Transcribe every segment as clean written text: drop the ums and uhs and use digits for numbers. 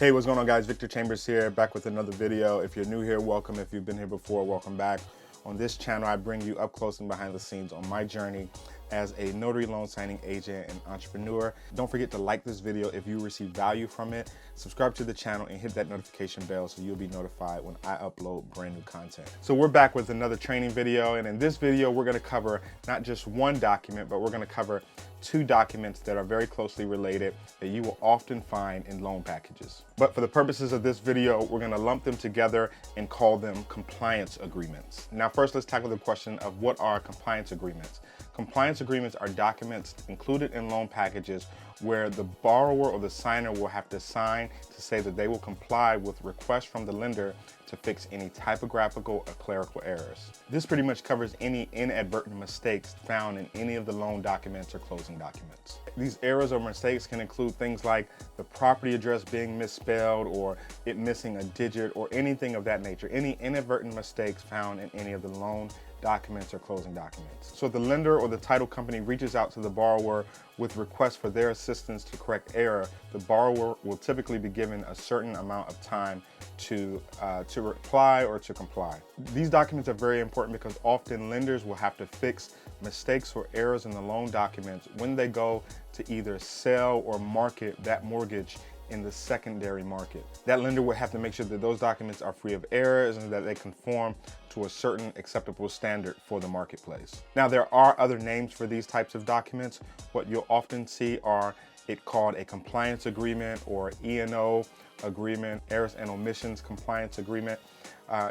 Hey, what's going on, guys? Victor Chambers here, back with another video. If you're new here, welcome. If you've been here before, welcome back. On this channel, I bring you up close and behind the scenes on my journey as a notary loan signing agent and entrepreneur. Don't forget to like this video if you receive value from it. Subscribe to the channel and hit that notification bell so you'll be notified when I upload brand new content. So we're back with another training video, and in this video, we're gonna cover not just one document, but we're gonna cover two documents that are very closely related that you will often find in loan packages. But for the purposes of this video, we're gonna lump them together and call them compliance agreements. Now, first, let's tackle the question of what are compliance agreements. Compliance agreements are documents included in loan packages where the borrower or the signer will have to sign to say that they will comply with requests from the lender to fix any typographical or clerical errors. This pretty much covers any inadvertent mistakes found in any of the loan documents or closing documents. These errors or mistakes can include things like the property address being misspelled or it missing a digit or anything of that nature, any inadvertent mistakes found in any of the loan documents or closing documents. So if the lender or the title company reaches out to the borrower with requests for their assistance to correct error, the borrower will typically be given a certain amount of time to reply or to comply. These documents are very important because often lenders will have to fix mistakes or errors in the loan documents when they go to either sell or market that mortgage in the secondary market. That lender would have to make sure that those documents are free of errors and that they conform to a certain acceptable standard for the marketplace. Now, there are other names for these types of documents. What you'll often see are called a compliance agreement or E&O agreement, errors and omissions compliance agreement.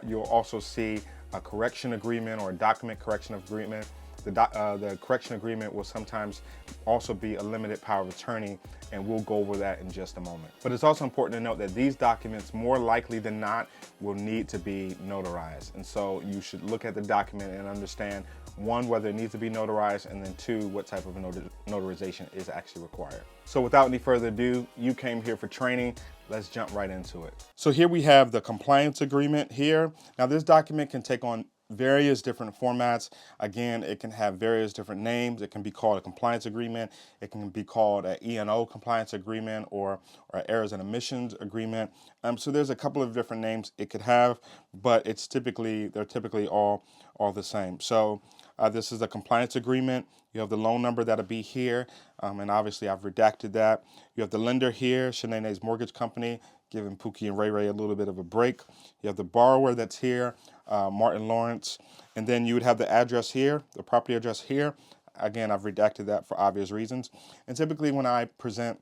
You'll also see a correction agreement or a document correction agreement. The correction agreement will sometimes also be a limited power of attorney, and we'll go over that in just a moment. But it's also important to note that these documents, more likely than not, will need to be notarized. And so you should look at the document and understand, one, whether it needs to be notarized, and then two, what type of notarization is actually required. So without any further ado, you came here for training. Let's jump right into it. So here we have the compliance agreement here. Now, this document can take on various different formats. Again, it can have various different names. It can be called a compliance agreement. It can be called an E&O compliance agreement or errors and omissions agreement. So there's a couple of different names it could have, but they're typically all the same. So this is a compliance agreement. You have the loan number that'll be here, and obviously I've redacted that. You have the lender here, Shanae's Mortgage Company, giving Pookie and Ray Ray a little bit of a break. You have the borrower that's here, Martin Lawrence, and then you would have the address here, the property address here. Again, I've redacted that for obvious reasons. And typically when I present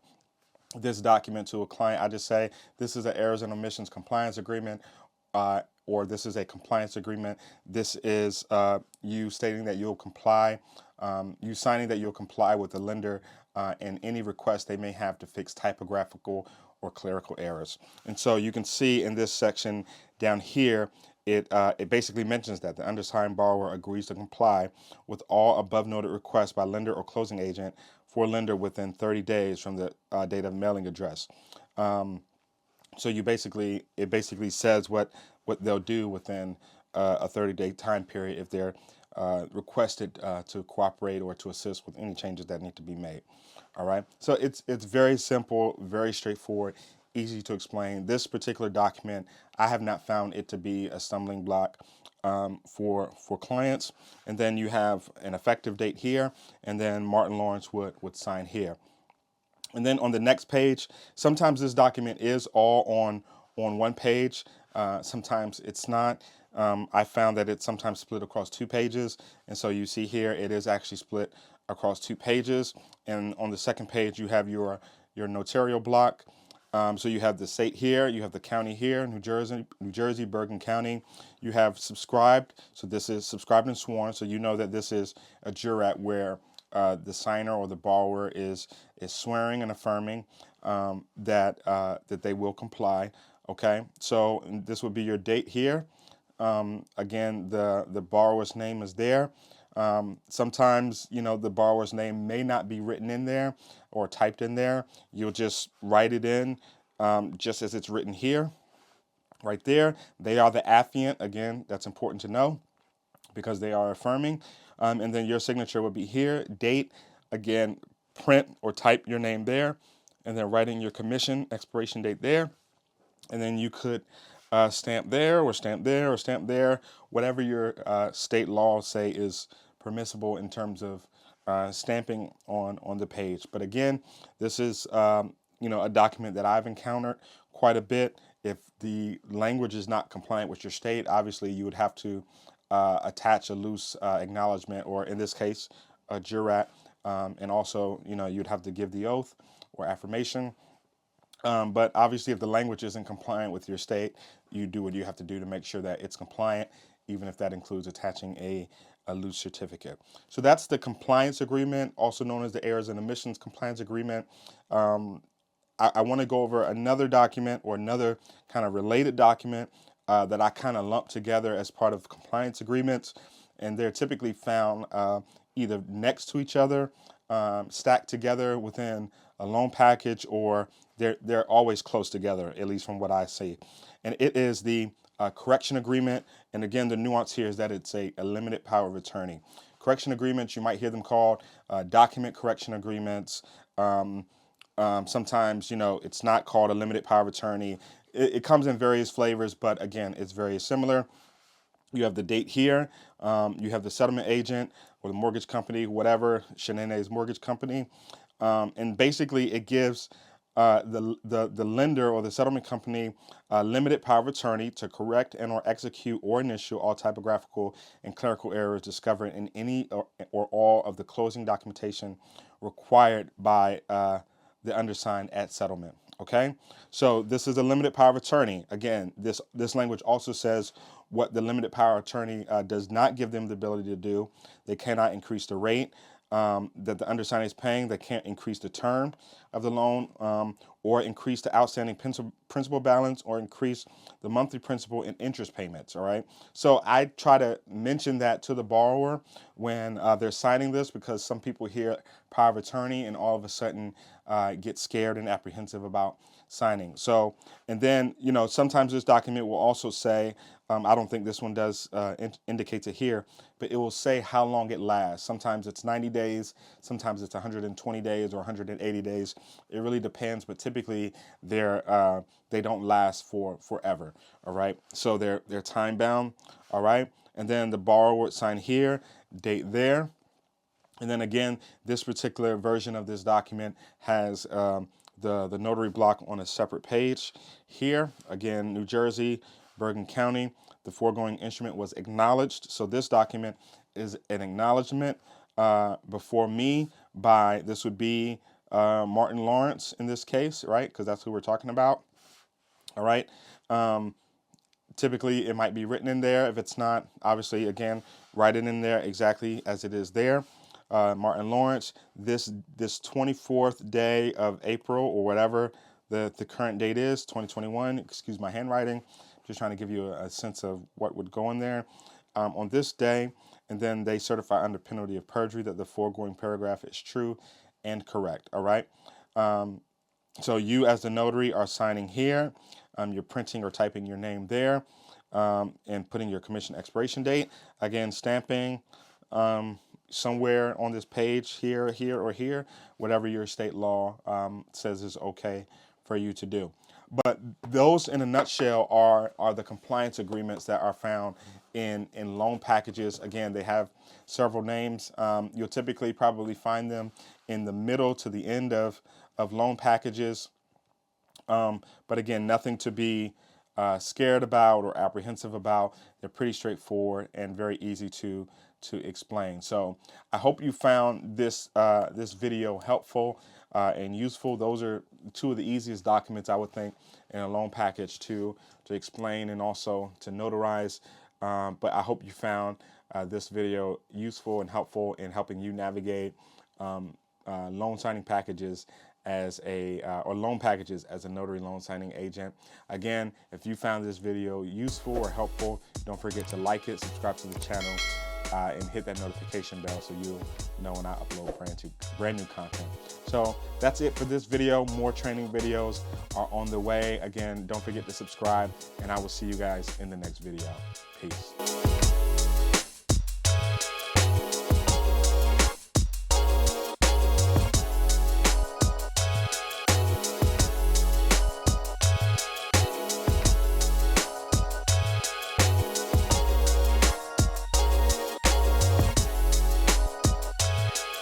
this document to a client, I just say, this is an errors and omissions compliance agreement, or this is a compliance agreement. This is you stating that you'll comply, you signing that you'll comply with the lender and any request they may have to fix typographical or clerical errors. And so you can see in this section down here, it basically mentions that the undersigned borrower agrees to comply with all above noted requests by lender or closing agent for lender within 30 days from the date of mailing address. So it basically says what they'll do within a 30-day time period if they're requested to cooperate or to assist with any changes that need to be made. All right, so it's very simple, very straightforward, easy to explain. This particular document, I have not found it to be a stumbling block for clients. And then you have an effective date here, and then Martin Lawrence would sign here. And then on the next page, sometimes this document is all on one page. Sometimes it's not. I found that it's sometimes split across 2 pages. And so you see here, it is actually split across 2 pages. And on the second page, you have your notarial block. So you have the state here, you have the county here, New Jersey, Bergen County. You have subscribed. So this is subscribed and sworn. So you know that this is a jurat where the signer or the borrower is swearing and affirming that they will comply. Okay, so this would be your date here. Again, the borrower's name is there. Sometimes, the borrower's name may not be written in there or typed in there. You'll just write it in just as it's written here, right there. They are the affiant. Again, that's important to know because they are affirming. And then your signature will be here, date, again, print or type your name there, and then writing your commission expiration date there. And then you could stamp there or stamp there or stamp there, whatever your state laws say is permissible in terms of stamping on the page. But again, this is a document that I've encountered quite a bit. If the language is not compliant with your state, obviously you would have to attach a loose acknowledgement, or in this case, a jurat, and also you'd have to give the oath or affirmation. But obviously, if the language isn't compliant with your state, you do what you have to do to make sure that it's compliant, even if that includes attaching a loose certificate. So that's the compliance agreement, also known as the errors and omissions compliance agreement. I want to go over another document or another kind of related document that I kind of lump together as part of compliance agreements, and they're typically found either next to each other, stacked together within a loan package, or they're always close together, at least from what I see. And it is the correction agreement. And again, the nuance here is that it's a limited power of attorney. Correction agreements, you might hear them called document correction agreements. Sometimes, it's not called a limited power of attorney. It comes in various flavors, but again, it's very similar. You have the date here. You have the settlement agent or the mortgage company, whatever, Shanae's mortgage company. And basically, it gives the lender or the settlement company limited power of attorney to correct and or execute or initial all typographical and clerical errors discovered in any or all of the closing documentation required by the undersigned at settlement. Okay, so this is a limited power of attorney. Again, this language also says what the limited power of attorney does not give them the ability to do. They cannot increase the rate that the undersigned is paying. They can't increase the term of the loan, or increase the outstanding principal balance, or increase the monthly principal and interest payments. All right. So I try to mention that to the borrower when they're signing this, because some people hear power of attorney and all of a sudden get scared and apprehensive about signing. So, and then, sometimes this document will also say, I don't think this one does indicates it here, but it will say how long it lasts. Sometimes it's 90 days, sometimes it's 120 days or 180 days. It really depends, but typically they don't last for forever. All right, so they're time bound. All right, and then the borrower would sign here, date there. And then again, this particular version of this document has the notary block on a separate page. Here, again, New Jersey, Bergen County, the foregoing instrument was acknowledged. So this document is an acknowledgement before me by, this would be Martin Lawrence in this case, right? Because that's who we're talking about. All right. Typically, it might be written in there. If it's not, obviously, again, write it in there exactly as it is there. Martin Lawrence, this 24th day of April, or whatever the current date is, 2021, excuse my handwriting, just trying to give you a sense of what would go in there, on this day. And then they certify under penalty of perjury that the foregoing paragraph is true and correct. All right. So you as the notary are signing here. You're printing or typing your name there, and putting your commission expiration date. Again, stamping somewhere on this page, here, or here, whatever your state law says is okay for you to do. But those, in a nutshell, are the compliance agreements that are found in loan packages. Again, they have several names. You'll typically probably find them in the middle to the end of loan packages. But again, nothing to be scared about or apprehensive about. They're pretty straightforward and very easy to explain. So I hope you found this video helpful and useful. Those are two of the easiest documents, I would think, in a loan package to explain and also to notarize. But I hope you found this video useful and helpful in helping you navigate loan signing packages or loan packages as a notary loan signing agent. Again, if you found this video useful or helpful, don't forget to like it, subscribe to the channel, and hit that notification bell so you'll know when I upload brand new content. So that's it for this video. More training videos are on the way. Again, don't forget to subscribe, and I will see you guys in the next video. Peace.